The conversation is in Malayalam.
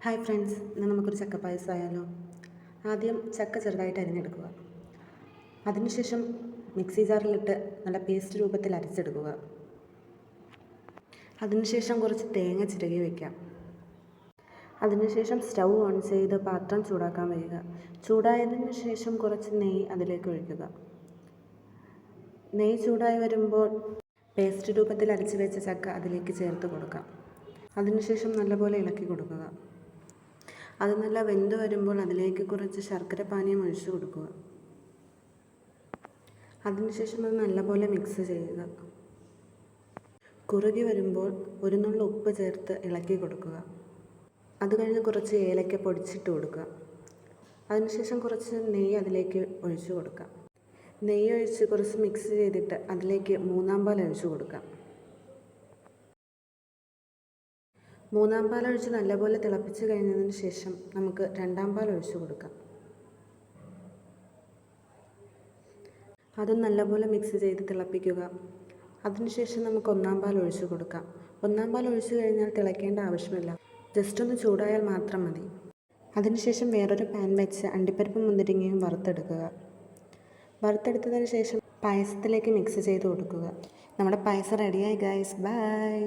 ഹായ് ഫ്രണ്ട്സ്, ഇന്ന് നമുക്കൊരു ചക്ക പായസം ആയാലോ. ആദ്യം ചക്ക ചെറുതായിട്ട് അരിഞ്ഞെടുക്കുക. അതിനുശേഷം മിക്സി ജാറിലിട്ട് നല്ല പേസ്റ്റ് രൂപത്തിൽ അരച്ചെടുക്കുക. അതിനുശേഷം കുറച്ച് തേങ്ങ ചിരകി വയ്ക്കാം. അതിനുശേഷം സ്റ്റൗ ഓൺ ചെയ്ത് പാത്രം ചൂടാക്കാൻ വയ്ക്കുക. ചൂടായതിനു ശേഷം കുറച്ച് നെയ്യ് അതിലേക്ക് ഒഴിക്കുക. നെയ്യ് ചൂടായി വരുമ്പോൾ പേസ്റ്റ് രൂപത്തിൽ അരച്ച് വെച്ച ചക്ക അതിലേക്ക് ചേർത്ത് കൊടുക്കാം. അതിനുശേഷം നല്ലപോലെ ഇളക്കി കൊടുക്കുക. അത് നല്ല വെന്ത് വരുമ്പോൾ അതിലേക്ക് കുറച്ച് ശർക്കര പാനീയം ഒഴിച്ചു കൊടുക്കുക. അതിനുശേഷം അത് നല്ലപോലെ മിക്സ് ചെയ്യുക. കുറുകി വരുമ്പോൾ ഒരു നുള്ളു ഉപ്പ് ചേർത്ത് ഇളക്കി കൊടുക്കുക. അത് കഴിഞ്ഞ് കുറച്ച് ഏലക്ക പൊടിച്ചിട്ട് കൊടുക്കുക. അതിനുശേഷം കുറച്ച് നെയ്യ് അതിലേക്ക് ഒഴിച്ചു കൊടുക്കുക. നെയ്യ് ഒഴിച്ച് കുറച്ച് മിക്സ് ചെയ്തിട്ട് അതിലേക്ക് മൂന്നാം പാൽ ഒഴിച്ചു കൊടുക്കുക. മൂന്നാം പാൽ ഒഴിച്ച് നല്ലപോലെ തിളപ്പിച്ച് കഴിഞ്ഞതിന് ശേഷം നമുക്ക് രണ്ടാം പാൽ ഒഴിച്ചു കൊടുക്കാം. അതും നല്ലപോലെ മിക്സ് ചെയ്ത് തിളപ്പിക്കുക. അതിനുശേഷം നമുക്ക് ഒന്നാം പാൽ ഒഴിച്ചു കൊടുക്കാം. ഒന്നാം പാൽ ഒഴിച്ചു കഴിഞ്ഞാൽ തിളയ്ക്കേണ്ട ആവശ്യമില്ല, ജസ്റ്റ് ഒന്ന് ചൂടായാൽ മാത്രം മതി. അതിനുശേഷം വേറൊരു പാൻ വെച്ച് അണ്ടിപ്പരിപ്പും മുന്തിരിങ്ങയും വറുത്തെടുക്കുക. വറുത്തെടുത്തതിന് ശേഷം പായസത്തിലേക്ക് മിക്സ് ചെയ്ത് കൊടുക്കുക. നമ്മുടെ പായസം റെഡിയായി ഗൈസ്. ബൈ.